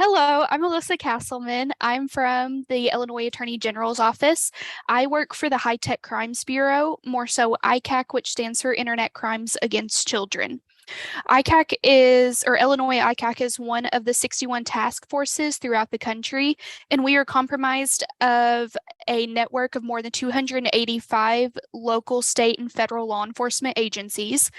Hello, I'm Alyssa Castleman. I'm from the Illinois Attorney General's office. I work for the High Tech Crimes Bureau, more so ICAC, which stands for Internet Crimes Against Children. ICAC is, or Illinois ICAC is one of the 61 task forces throughout the country, and we are comprised of a network of more than 285 local, state, and federal law enforcement agencies.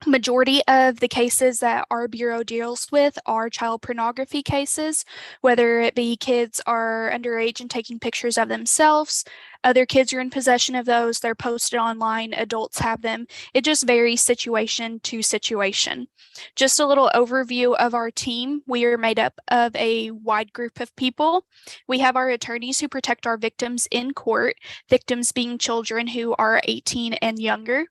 Majority of the cases that our bureau deals with are child pornography cases, whether it be kids are underage and taking pictures of themselves, other kids are in possession of those, they're posted online, adults have them. It just varies situation to situation. Just a little overview of our team. We are made up of a wide group of people. We have our attorneys who protect our victims in court, victims being children who are 18 and younger.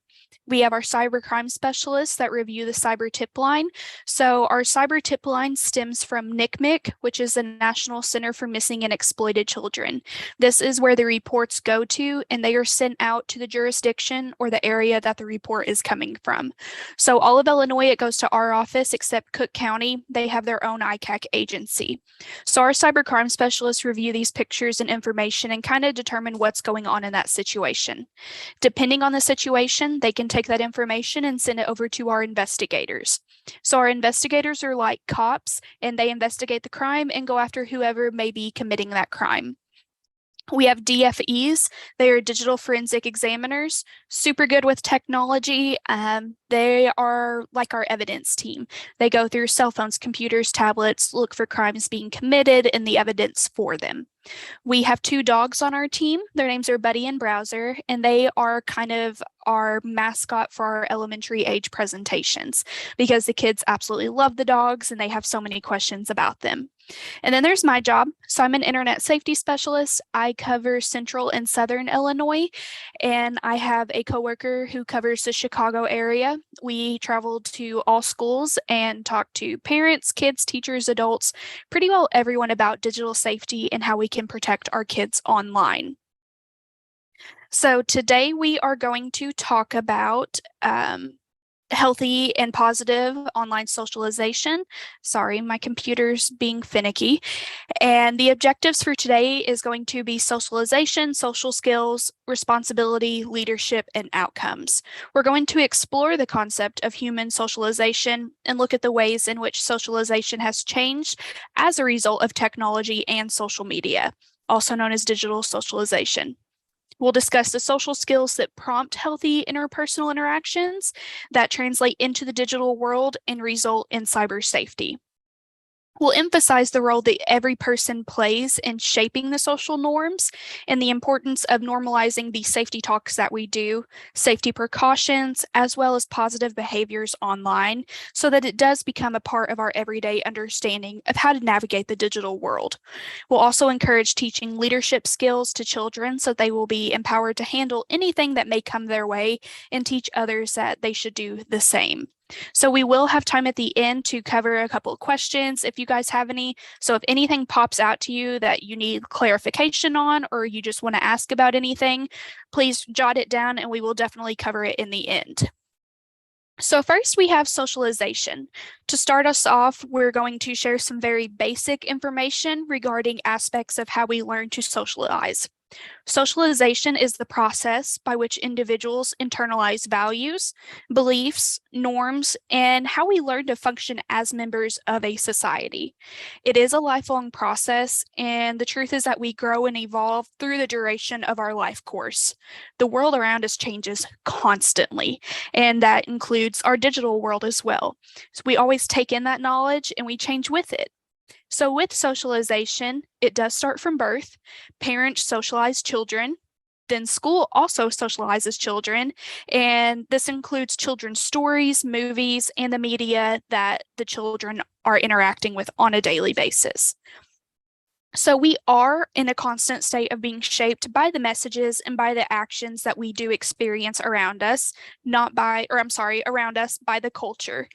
We have our cybercrime specialists that review the cyber tip line. So our cyber tip line stems from NCMEC, which is the National Center for Missing and Exploited Children. This is where the reports go to, and they are sent out to the jurisdiction or the area that the report is coming from. So all of Illinois, it goes to our office, except Cook County. They have their own ICAC agency. So our cybercrime specialists review these pictures and information and kind of determine what's going on in that situation. Depending on the situation, they can take that information and send it over to our investigators. So our investigators are like cops, and they investigate the crime and go after whoever may be committing that crime. We have DFEs. They are digital forensic examiners, super good with technology. They are like our evidence team. They go through cell phones, computers, tablets, look for crimes being committed and the evidence for them. We have two dogs on our team. Their names are Buddy and Browser, and they are kind of our mascot for our elementary age presentations because the kids absolutely love the dogs and they have so many questions about them. And then there's my job. So I'm an internet safety specialist. I cover central and southern Illinois, and I have a coworker who covers the Chicago area. We travel to all schools and talk to parents, kids, teachers, adults, pretty well everyone about digital safety and how we can protect our kids online. So today we are going to talk about healthy and positive online socialization. Sorry, my computer's being finicky. And the objectives for today is going to be socialization, social skills, responsibility, leadership, and outcomes. We're going to explore the concept of human socialization and look at the ways in which socialization has changed as a result of technology and social media, also known as digital socialization. We'll discuss the social skills that prompt healthy interpersonal interactions that translate into the digital world and result in cyber safety. We'll emphasize the role that every person plays in shaping the social norms and the importance of normalizing the safety talks that we do, safety precautions, as well as positive behaviors online, so that it does become a part of our everyday understanding of how to navigate the digital world. We'll also encourage teaching leadership skills to children so they will be empowered to handle anything that may come their way and teach others that they should do the same. So we will have time at the end to cover a couple of questions if you guys have any. So if anything pops out to you that you need clarification on, or you just want to ask about anything, please jot it down and we will definitely cover it in the end. So first we have socialization. To start us off, we're going to share some very basic information regarding aspects of how we learn to socialize. Socialization is the process by which individuals internalize values, beliefs, norms, and how we learn to function as members of a society. It is a lifelong process, and the truth is that we grow and evolve through the duration of our life course. The world around us changes constantly, and that includes our digital world as well. So we always take in that knowledge and we change with it. So with socialization, it does start from birth. Parents socialize children. Then school also socializes children. And this includes children's stories, movies, and the media that the children are interacting with on a daily basis. So we are in a constant state of being shaped by the messages and by the actions that we do experience around us, around us by the culture.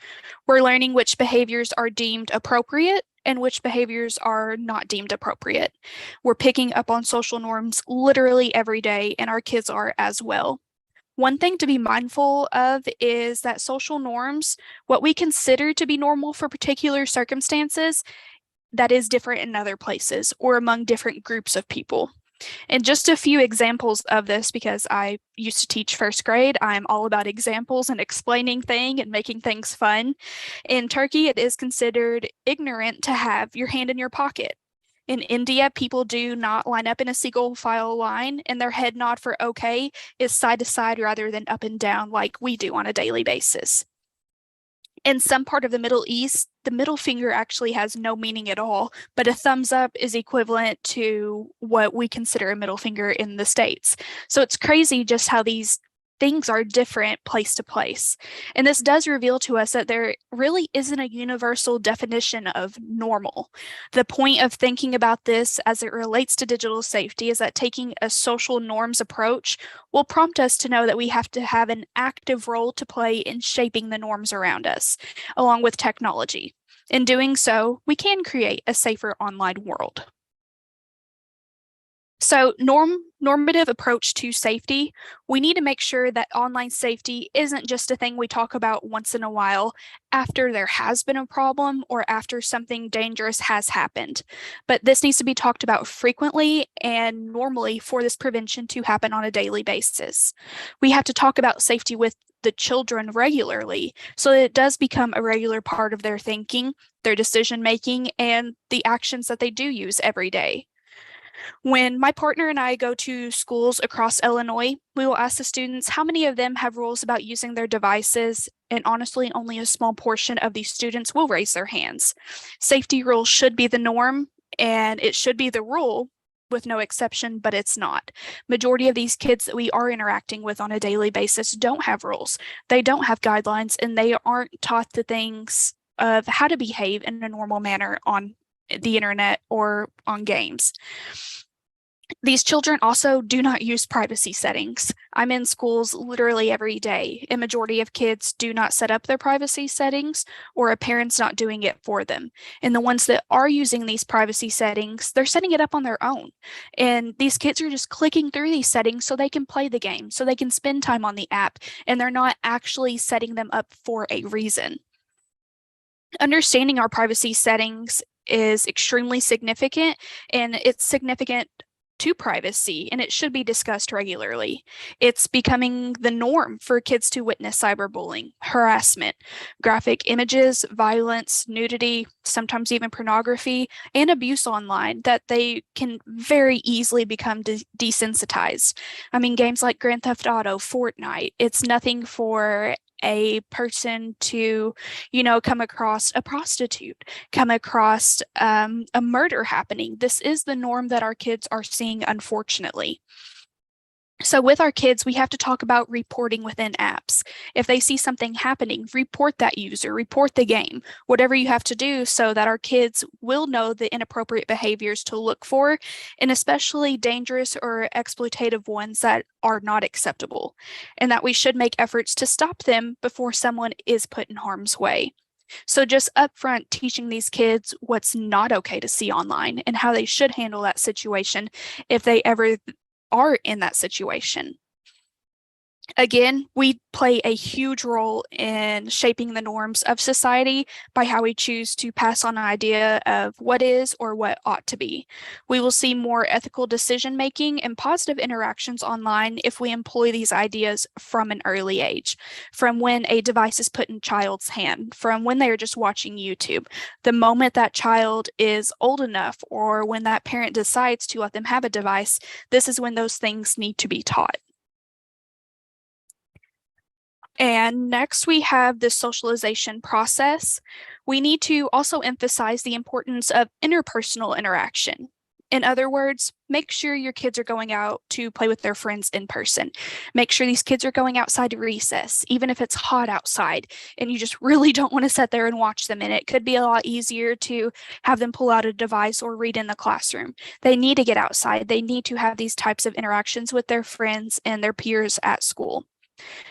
We're learning which behaviors are deemed appropriate and which behaviors are not deemed appropriate. We're picking up on social norms literally every day, and our kids are as well. One thing to be mindful of is that social norms, what we consider to be normal for particular circumstances, that is different in other places or among different groups of people. And just a few examples of this, because I used to teach first grade, I'm all about examples and explaining things and making things fun. In Turkey, it is considered ignorant to have your hand in your pocket. In India, people do not line up in a single file line, and their head nod for okay is side to side rather than up and down like we do on a daily basis. In some part of the Middle East, the middle finger actually has no meaning at all, but a thumbs up is equivalent to what we consider a middle finger in the States. So it's crazy just how these things are different place to place. And this does reveal to us that there really isn't a universal definition of normal. The point of thinking about this as it relates to digital safety is that taking a social norms approach will prompt us to know that we have to have an active role to play in shaping the norms around us, along with technology. In doing so, we can create a safer online world. So normative approach to safety, we need to make sure that online safety isn't just a thing we talk about once in a while after there has been a problem or after something dangerous has happened. But this needs to be talked about frequently and normally for this prevention to happen on a daily basis. We have to talk about safety with the children regularly so that it does become a regular part of their thinking, their decision making, and the actions that they do use every day. When my partner and I go to schools across Illinois, we will ask the students how many of them have rules about using their devices, and honestly, only a small portion of these students will raise their hands. Safety rules should be the norm, and it should be the rule with no exception, but it's not. Majority of these kids that we are interacting with on a daily basis don't have rules. They don't have guidelines, and they aren't taught the things of how to behave in a normal manner on the internet or on games. These children also do not use privacy settings. I'm in schools literally every day. A majority of kids do not set up their privacy settings, or a parent's not doing it for them. And the ones that are using these privacy settings, they're setting it up on their own. And these kids are just clicking through these settings so they can play the game, so they can spend time on the app, and they're not actually setting them up for a reason. Understanding our privacy settings is extremely significant, and it's significant to privacy, and it should be discussed regularly. It's becoming the norm for kids to witness cyberbullying, harassment, graphic images, violence, nudity, sometimes even pornography, and abuse online that they can very easily become desensitized. I mean, games like Grand Theft Auto, Fortnite, it's nothing for a person to, come across a prostitute, come across a murder happening. This is the norm that our kids are seeing, unfortunately. So with our kids, we have to talk about reporting within apps. If they see something happening, report that user, report the game, whatever you have to do so that our kids will know the inappropriate behaviors to look for, and especially dangerous or exploitative ones that are not acceptable, and that we should make efforts to stop them before someone is put in harm's way. So just upfront teaching these kids what's not okay to see online and how they should handle that situation if they ever are in that situation. Again, we play a huge role in shaping the norms of society by how we choose to pass on an idea of what is or what ought to be. We will see more ethical decision making and positive interactions online if we employ these ideas from an early age, from when a device is put in child's hand, from when they are just watching YouTube. The moment that child is old enough or when that parent decides to let them have a device, this is when those things need to be taught. And next we have the socialization process. We need to also emphasize the importance of interpersonal interaction. In other words, make sure your kids are going out to play with their friends in person. Make sure these kids are going outside to recess, even if it's hot outside and you just really don't want to sit there and watch them. And it could be a lot easier to have them pull out a device or read in the classroom. They need to get outside. They need to have these types of interactions with their friends and their peers at school.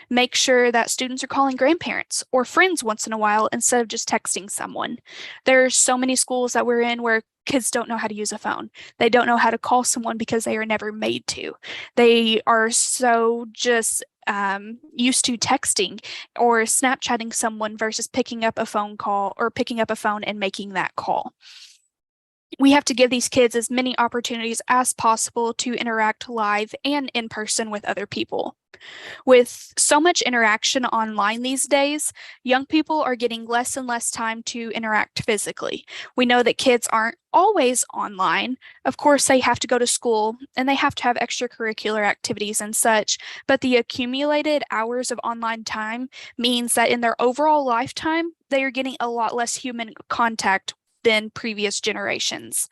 Make sure that students are calling grandparents or friends once in a while instead of just texting someone. There are so many schools that we're in where kids don't know how to use a phone. They don't know how to call someone because they are never made to. They are so just used to texting or Snapchatting someone versus picking up a phone call or picking up a phone and making that call. We have to give these kids as many opportunities as possible to interact live and in person with other people. With so much interaction online these days, young people are getting less and less time to interact physically. We know that kids aren't always online. Of course, they have to go to school and they have to have extracurricular activities and such, but the accumulated hours of online time means that in their overall lifetime, they are getting a lot less human contact than previous generations.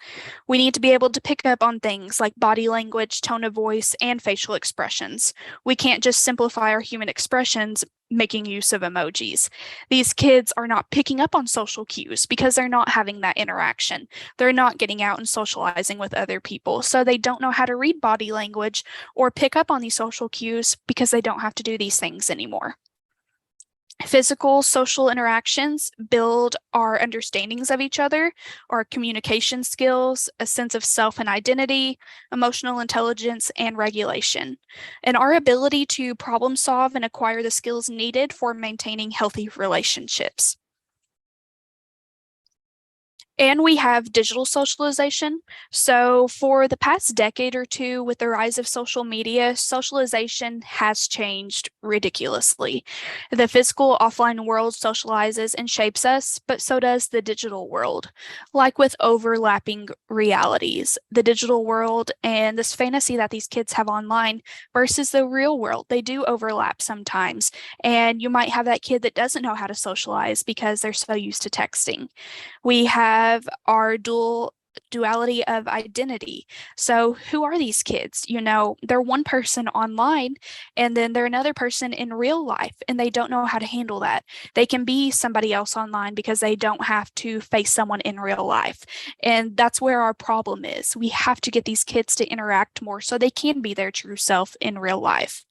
We need to be able to pick up on things like body language, tone of voice, and facial expressions. We can't just simplify our human expressions making use of emojis. These kids are not picking up on social cues because they're not having that interaction. They're not getting out and socializing with other people. So they don't know how to read body language or pick up on these social cues because they don't have to do these things anymore. Physical social interactions build our understandings of each other, our communication skills, a sense of self and identity, emotional intelligence, and regulation, and our ability to problem solve and acquire the skills needed for maintaining healthy relationships. And we have digital socialization. So, for the past decade or two, with the rise of social media, socialization has changed ridiculously. The physical offline world socializes and shapes us, but so does the digital world. Like with overlapping realities, the digital world and this fantasy that these kids have online versus the real world, they do overlap sometimes. And you might have that kid that doesn't know how to socialize because they're so used to texting. We have our duality of identity. So who are these kids? You know, they're one person online and then they're another person in real life and they don't know how to handle that. They can be somebody else online because they don't have to face someone in real life. And that's where our problem is. We have to get these kids to interact more so they can be their true self in real life.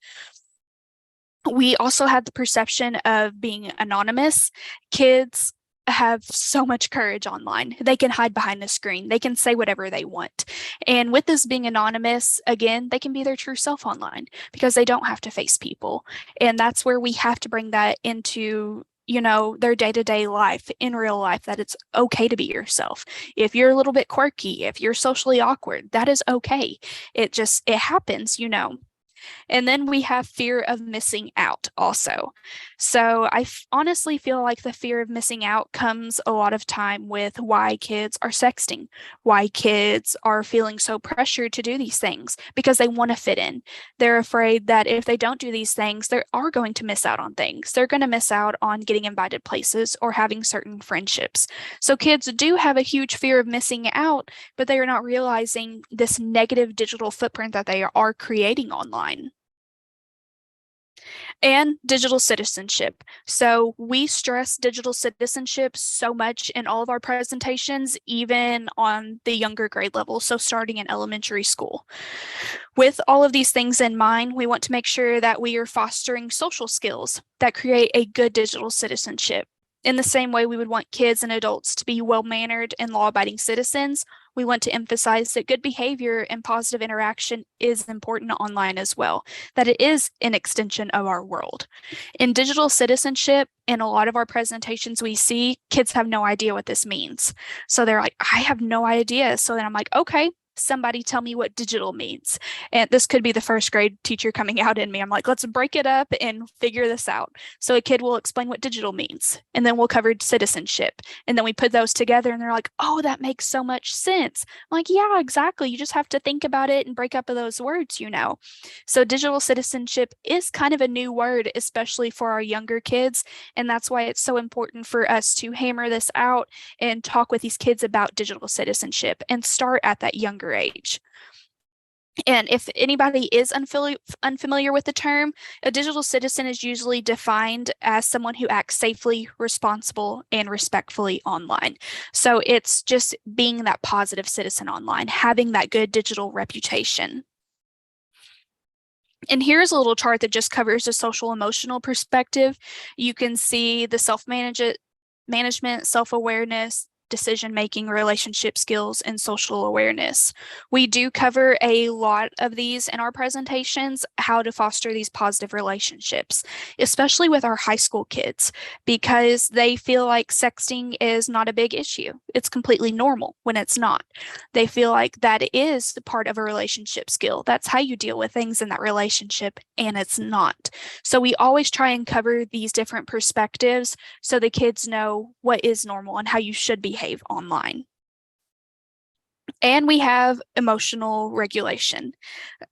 We also have the perception of being anonymous. Kids have so much courage online. They can hide behind the screen. They can say whatever they want. And with this being anonymous, again, they can be their true self online because they don't have to face people. And that's where we have to bring that into their day-to-day life in real life, that it's okay to be yourself. If you're a little bit quirky, if you're socially awkward, that is okay. It happens. And then we have fear of missing out also. So I honestly feel like the fear of missing out comes a lot of time with why kids are sexting, why kids are feeling so pressured to do these things because they want to fit in. They're afraid that if they don't do these things, they are going to miss out on things. They're going to miss out on getting invited places or having certain friendships. So kids do have a huge fear of missing out, but they are not realizing this negative digital footprint that they are creating online. And digital citizenship. So we stress digital citizenship so much in all of our presentations, even on the younger grade level, so starting in elementary school. With all of these things in mind, we want to make sure that we are fostering social skills that create a good digital citizenship. In the same way we would want kids and adults to be well-mannered and law-abiding citizens, we want to emphasize that good behavior and positive interaction is important online as well, that it is an extension of our world. In digital citizenship, in a lot of our presentations we see, kids have no idea what this means. So they're like, I have no idea. So then I'm like, okay, somebody tell me what digital means. And this could be the first grade teacher coming out in me. I'm like, let's break it up and figure this out. So a kid will explain what digital means, and then we'll cover citizenship. And then we put those together and they're like, oh, that makes so much sense. I'm like, yeah, exactly. You just have to think about it and break up those words. So digital citizenship is kind of a new word, especially for our younger kids. And that's why it's so important for us to hammer this out and talk with these kids about digital citizenship and start at that younger age. And if anybody is unfamiliar with the term, a digital citizen is usually defined as someone who acts safely, responsible, and respectfully online. So it's just being that positive citizen online, having that good digital reputation. And here's a little chart that just covers the social emotional perspective. You can see the self-management, self-awareness, decision-making, relationship skills, and social awareness. We do cover a lot of these in our presentations, how to foster these positive relationships, especially with our high school kids, because they feel like sexting is not a big issue. It's completely normal when it's not. They feel like that is part of a relationship skill. That's how you deal with things in that relationship, and it's not. So we always try and cover these different perspectives so the kids know what is normal and how you should behave online. And we have emotional regulation.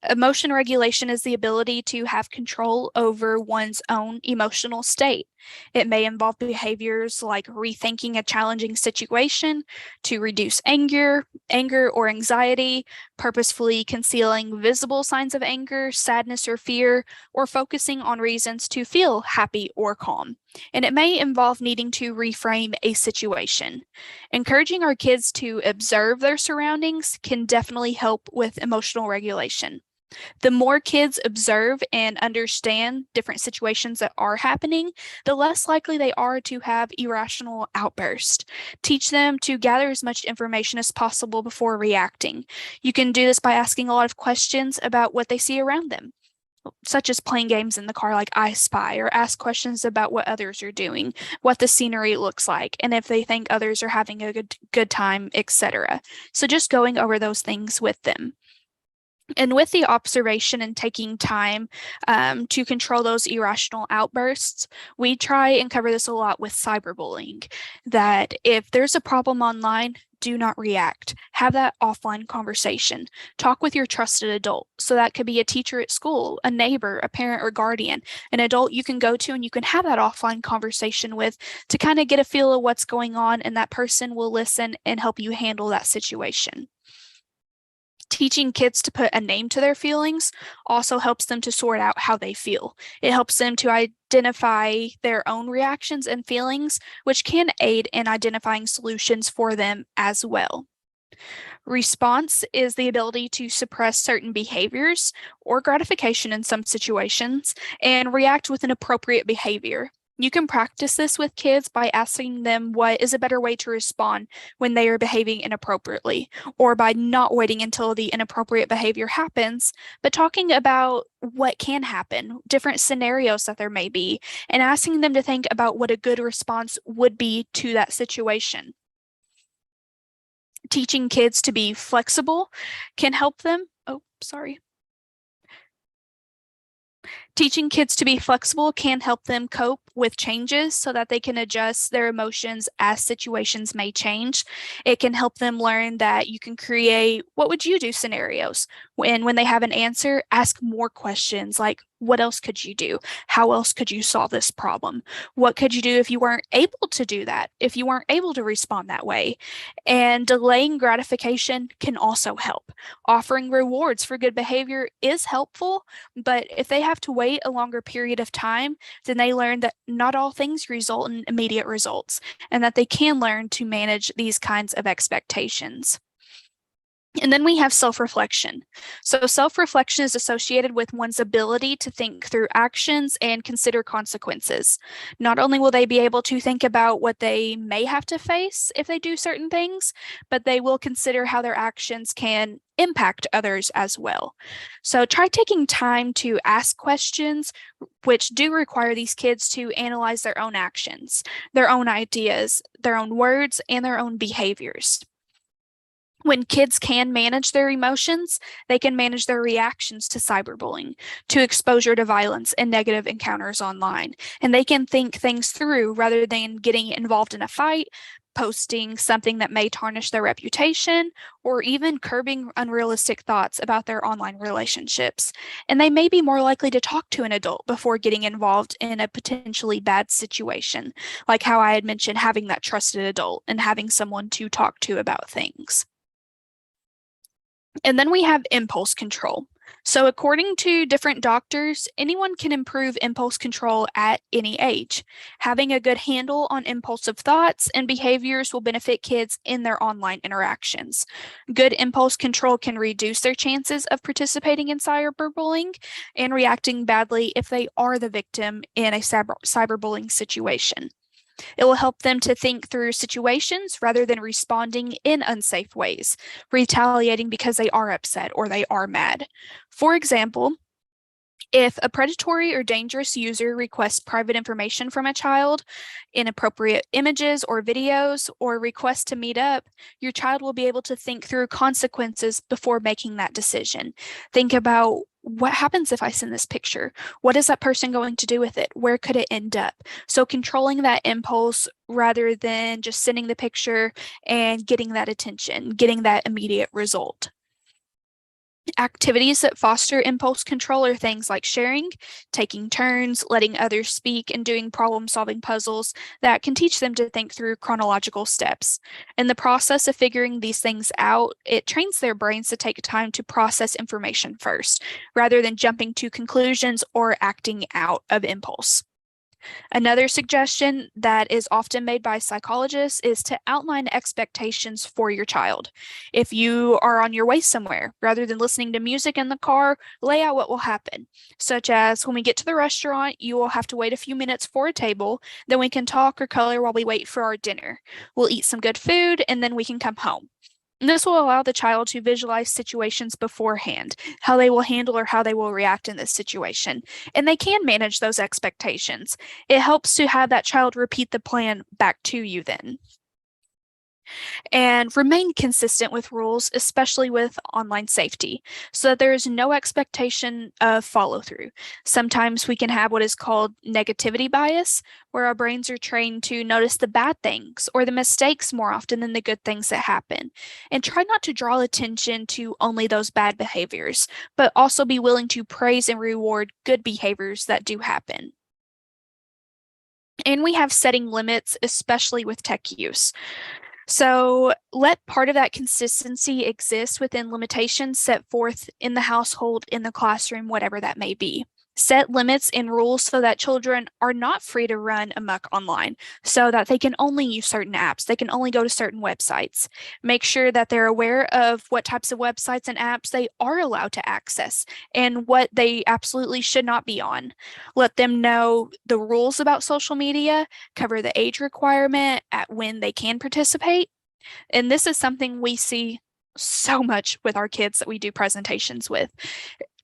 Emotion regulation is the ability to have control over one's own emotional state. It may involve behaviors like rethinking a challenging situation to reduce anger or anxiety, purposefully concealing visible signs of anger, sadness, or fear, or focusing on reasons to feel happy or calm. And it may involve needing to reframe a situation. Encouraging our kids to observe their surroundings can definitely help with emotional regulation. The more kids observe and understand different situations that are happening, the less likely they are to have irrational outbursts. Teach them to gather as much information as possible before reacting. You can do this by asking a lot of questions about what they see around them, such as playing games in the car like I Spy, or ask questions about what others are doing, what the scenery looks like, and if they think others are having a good time, etc. So just going over those things with them. And with the observation and taking time to control those irrational outbursts, we try and cover this a lot with cyberbullying, that if there's a problem online, do not react. Have that offline conversation. Talk with your trusted adult. So that could be a teacher at school, a neighbor, a parent or guardian, an adult you can go to and you can have that offline conversation with to kind of get a feel of what's going on, and that person will listen and help you handle that situation. Teaching kids to put a name to their feelings also helps them to sort out how they feel. It helps them to identify their own reactions and feelings, which can aid in identifying solutions for them as well. Response is the ability to suppress certain behaviors or gratification in some situations and react with an appropriate behavior. You can practice this with kids by asking them what is a better way to respond when they are behaving inappropriately, or by not waiting until the inappropriate behavior happens, but talking about what can happen, different scenarios that there may be, and asking them to think about what a good response would be to that situation. Teaching kids to be flexible can help them. Oh, sorry. Teaching kids to be flexible can help them cope with changes so that they can adjust their emotions as situations may change. It can help them learn that you can create what would you do scenarios. When they have an answer, ask more questions like, what else could you do? How else could you solve this problem? What could you do if you weren't able to do that? If you weren't able to respond that way? And delaying gratification can also help. Offering rewards for good behavior is helpful, but if they have to wait a longer period of time, then they learn that not all things result in immediate results, and that they can learn to manage these kinds of expectations. And then we have self-reflection. So self-reflection is associated with one's ability to think through actions and consider consequences. Not only will they be able to think about what they may have to face if they do certain things, but they will consider how their actions can impact others as well. So try taking time to ask questions which do require these kids to analyze their own actions, their own ideas, their own words, and their own behaviors. When kids can manage their emotions, they can manage their reactions to cyberbullying, to exposure to violence and negative encounters online. And they can think things through rather than getting involved in a fight, posting something that may tarnish their reputation, or even curbing unrealistic thoughts about their online relationships. And they may be more likely to talk to an adult before getting involved in a potentially bad situation, like how I had mentioned having that trusted adult and having someone to talk to about things. And then we have impulse control. So according to different doctors, anyone can improve impulse control at any age. Having a good handle on impulsive thoughts and behaviors will benefit kids in their online interactions. Good impulse control can reduce their chances of participating in cyberbullying and reacting badly if they are the victim in a cyberbullying situation. It will help them to think through situations rather than responding in unsafe ways, retaliating because they are upset or they are mad. For example, if a predatory or dangerous user requests private information from a child, inappropriate images or videos, or requests to meet up, your child will be able to think through consequences before making that decision. Think about what happens if I send this picture? What is that person going to do with it? Where could it end up? So controlling that impulse rather than just sending the picture and getting that attention, getting that immediate result. Activities that foster impulse control are things like sharing, taking turns, letting others speak, and doing problem-solving puzzles that can teach them to think through chronological steps. In the process of figuring these things out, it trains their brains to take time to process information first, rather than jumping to conclusions or acting out of impulse. Another suggestion that is often made by psychologists is to outline expectations for your child. If you are on your way somewhere, rather than listening to music in the car, lay out what will happen, such as when we get to the restaurant, you will have to wait a few minutes for a table, then we can talk or color while we wait for our dinner. We'll eat some good food, and then we can come home. This will allow the child to visualize situations beforehand, how they will handle or how they will react in this situation. And they can manage those expectations. It helps to have that child repeat the plan back to you then. And remain consistent with rules, especially with online safety, so that there is no expectation of follow through. Sometimes we can have what is called negativity bias, where our brains are trained to notice the bad things or the mistakes more often than the good things that happen. And try not to draw attention to only those bad behaviors, but also be willing to praise and reward good behaviors that do happen. And we have setting limits, especially with tech use. So let part of that consistency exist within limitations set forth in the household, in the classroom, whatever that may be. Set limits and rules so that children are not free to run amok online, so that they can only use certain apps, they can only go to certain websites. Make sure that they're aware of what types of websites and apps they are allowed to access and what they absolutely should not be on. Let them know the rules about social media, cover the age requirement at when they can participate. And this is something we see so much with our kids that we do presentations with.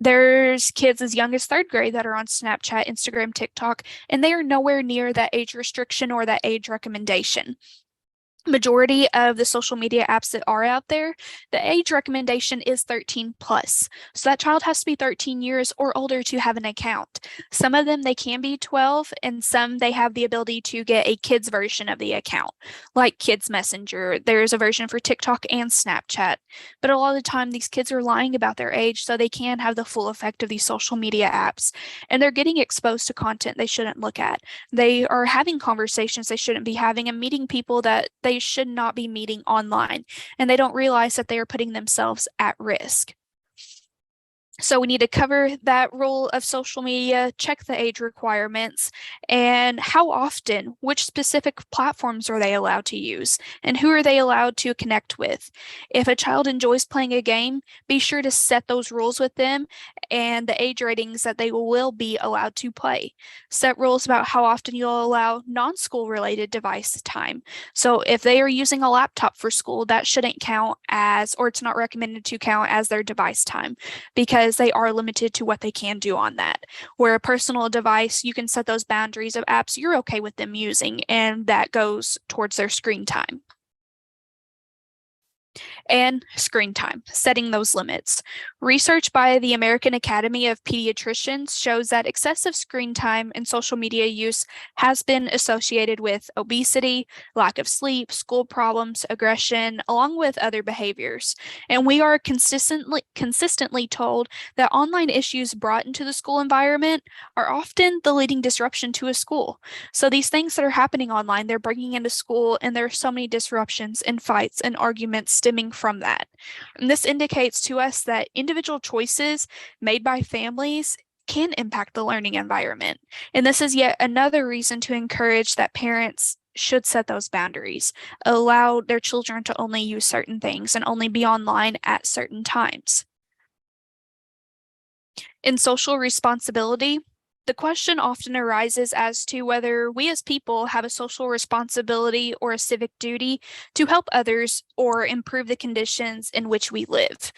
There's kids as young as third grade that are on Snapchat, Instagram, TikTok, and they are nowhere near that age restriction or that age recommendation. Majority of the social media apps that are out there, the age recommendation is 13 plus. So that child has to be 13 years or older to have an account. Some of them, they can be 12, and some they have the ability to get a kids version of the account, like Kids Messenger. There's a version for TikTok and Snapchat. But a lot of the time, these kids are lying about their age so they can have the full effect of these social media apps. And they're getting exposed to content they shouldn't look at. They are having conversations they shouldn't be having and meeting people that they should not be meeting online, and they don't realize that they are putting themselves at risk. So we need to cover that role of social media, check the age requirements, and how often, which specific platforms are they allowed to use, and who are they allowed to connect with. If a child enjoys playing a game, be sure to set those rules with them and the age ratings that they will be allowed to play. Set rules about how often you'll allow non-school related device time. So if they are using a laptop for school, that shouldn't count as, or it's not recommended to count as their device time, because they are limited to what they can do on that. Where a personal device, you can set those boundaries of apps you're okay with them using, and that goes towards their screen time. And screen time, setting those limits. Research by the American Academy of Pediatricians shows that excessive screen time and social media use has been associated with obesity, lack of sleep, school problems, aggression, along with other behaviors. And we are consistently told that online issues brought into the school environment are often the leading disruption to a school. So these things that are happening online, they're bringing into school, and there are so many disruptions and fights and arguments stemming from that. And this indicates to us that individual choices made by families can impact the learning environment. And this is yet another reason to encourage that parents should set those boundaries, allow their children to only use certain things and only be online at certain times. In social responsibility, The question often arises as to whether we as people have a social responsibility or a civic duty to help others or improve the conditions in which we live.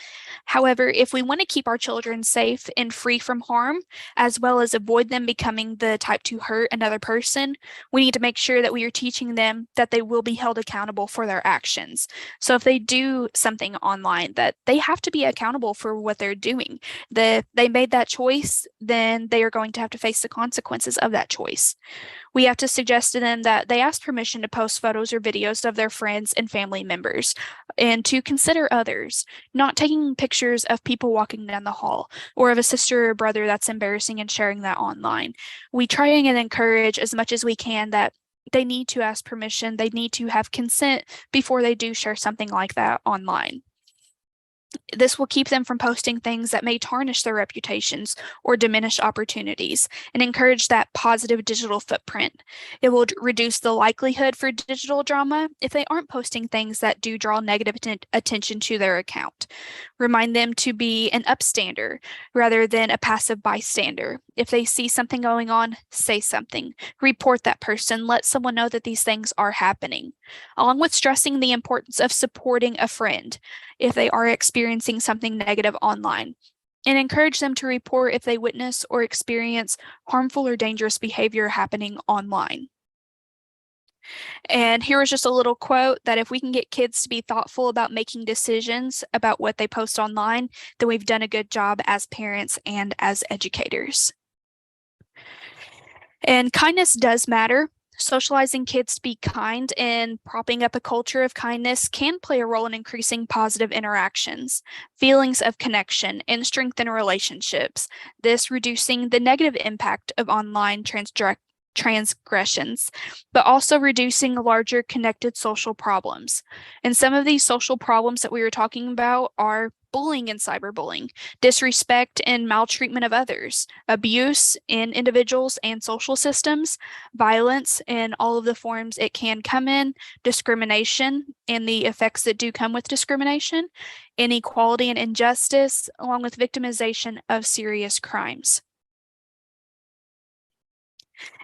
However, if we want to keep our children safe and free from harm, as well as avoid them becoming the type to hurt another person, we need to make sure that we are teaching them that they will be held accountable for their actions. So if they do something online, that they have to be accountable for what they're doing. That they made that choice, then they are going to have to face the consequences of that choice. We have to suggest to them that they ask permission to post photos or videos of their friends and family members and to consider others, not taking pictures of people walking down the hall or of a sister or brother that's embarrassing and sharing that online. We try and encourage as much as we can that they need to ask permission, they need to have consent before they do share something like that online. This will keep them from posting things that may tarnish their reputations or diminish opportunities and encourage that positive digital footprint. It will reduce the likelihood for digital drama if they aren't posting things that do draw negative attention to their account. Remind them to be an upstander rather than a passive bystander. If they see something going on, say something. Report that person. Let someone know that these things are happening. Along with stressing the importance of supporting a friend if they are experiencing something negative online, and encourage them to report if they witness or experience harmful or dangerous behavior happening online. And here is just a little quote that if we can get kids to be thoughtful about making decisions about what they post online, then we've done a good job as parents and as educators. And kindness does matter. Socializing kids to be kind and propping up a culture of kindness can play a role in increasing positive interactions, feelings of connection, and strengthen relationships. This reducing the negative impact of online transgressions, but also reducing larger connected social problems. And some of these social problems that we were talking about are bullying and cyberbullying, disrespect and maltreatment of others, abuse in individuals and social systems, violence in all of the forms it can come in, discrimination and the effects that do come with discrimination, inequality and injustice, along with victimization of serious crimes.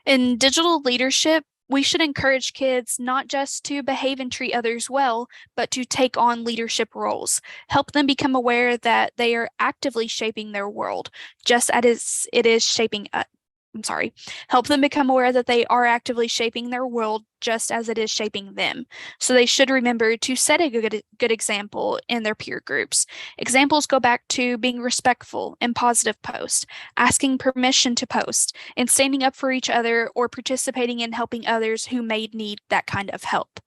In digital leadership, we should encourage kids not just to behave and treat others well, but to take on leadership roles. Help them become aware that they are actively shaping their world, just as it is shaping help them become aware that they are actively shaping their world just as it is shaping them. So they should remember to set a good example in their peer groups. Examples go back to being respectful and positive posts, asking permission to post, and standing up for each other or participating in helping others who may need that kind of help.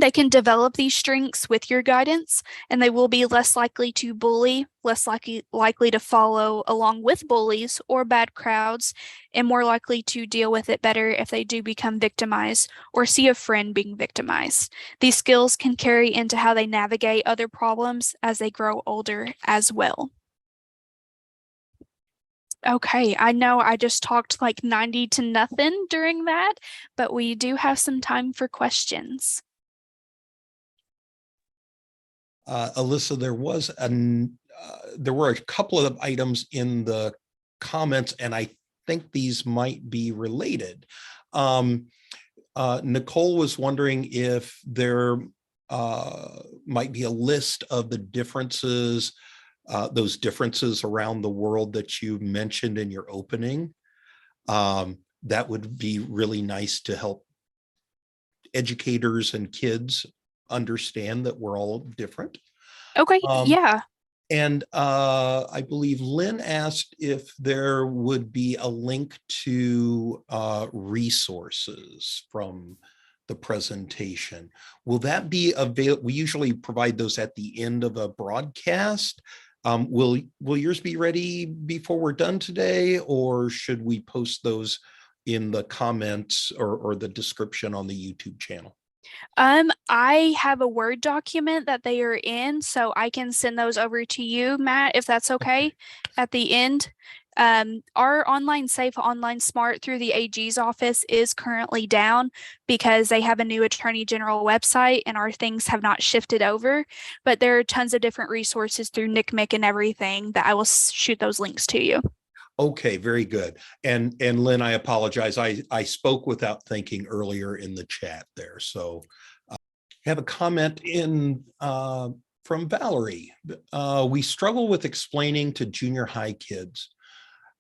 They can develop these strengths with your guidance, and they will be less likely to bully, less likely to follow along with bullies or bad crowds, and more likely to deal with it better if they do become victimized or see a friend being victimized. These skills can carry into how they navigate other problems as they grow older as well. Okay, I know I just talked like 90 to nothing during that, but we do have some time for questions. Alyssa, there were a couple of items in the comments, and I think these might be related. Nicole was wondering if there might be a list of the differences, those differences around the world that you mentioned in your opening. That would be really nice to help educators and kids understand that we're all different. Okay, yeah. And I believe Lynn asked if there would be a link to resources from the presentation. Will that be available? We usually provide those at the end of a broadcast. Will yours be ready before we're done today, or should we post those in the comments or the description on the YouTube channel? I have a Word document that they are in, so I can send those over to you, Matt, if that's okay, at the end. Our Online Safe, Online Smart through the AG's office is currently down because they have a new Attorney General website and our things have not shifted over. But there are tons of different resources through NCMEC and everything that I will shoot those links to you. Okay, very good. And Lynn, I apologize. I spoke without thinking earlier in the chat there. So have a comment in from Valerie. We struggle with explaining to junior high kids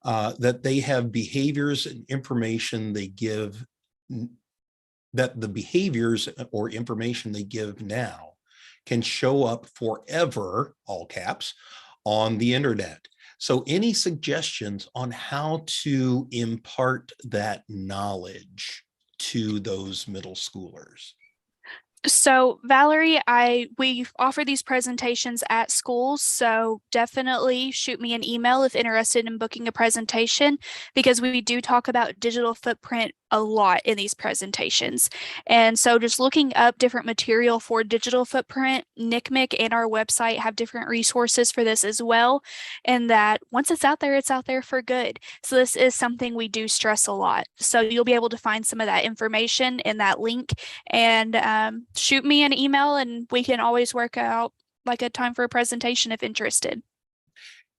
that they have behaviors and information they give, that the behaviors or information they give now can show up forever, all caps, on the internet. So any suggestions on how to impart that knowledge to those middle schoolers? So, Valerie, we offer these presentations at schools, so definitely shoot me an email if interested in booking a presentation because we do talk about digital footprint a lot in these presentations. And so just looking up different material for digital footprint, NCMEC and our website have different resources for this as well. And that once it's out there for good. So this is something we do stress a lot. So you'll be able to find some of that information in that link and shoot me an email and we can always work out like a time for a presentation if interested.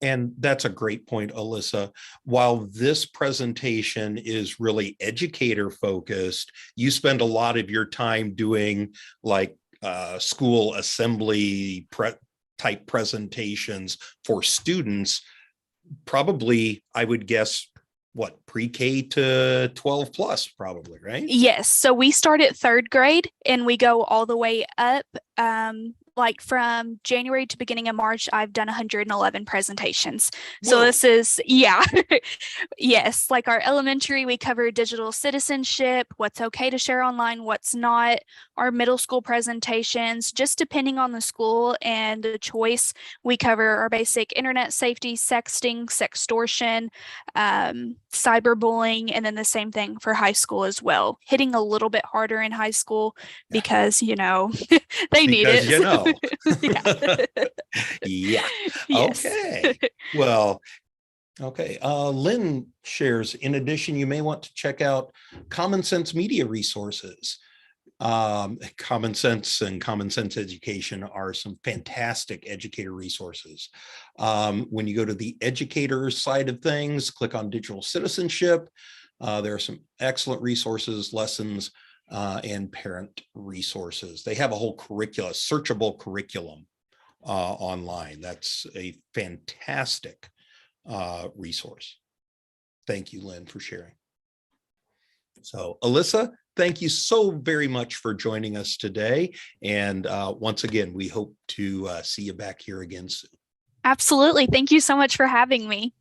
And that's a great point, Alyssa. While this presentation is really educator focused, you spend a lot of your time doing like school assembly type presentations for students, probably, I would guess, what, pre-K to 12 plus, probably, right? Yes. So we start at third grade and we go all the way up. Like from January to beginning of March, I've done 111 presentations. So Whoa. this is, yeah. Yes, like our elementary, we cover digital citizenship, what's okay to share online, what's not, our middle school presentations, just depending on the school and the choice, we cover our basic internet safety, sexting, sextortion, cyberbullying, and then the same thing for high school as well. Hitting a little bit harder in high school Yeah. because, they need Because it. Yeah. Yeah. Yes. Okay. Well, okay. Lynn shares, in addition, you may want to check out Common Sense Media Resources. Common Sense and Common Sense Education are some fantastic educator resources. When you go to the educator side of things, click on digital citizenship. There are some excellent resources, lessons, and parent resources. They have a whole searchable curriculum online. That's a fantastic resource. Thank you, Lynn, for sharing. So, Alyssa, thank you so very much for joining us today. And once again, we hope to see you back here again soon. Absolutely. Thank you so much for having me.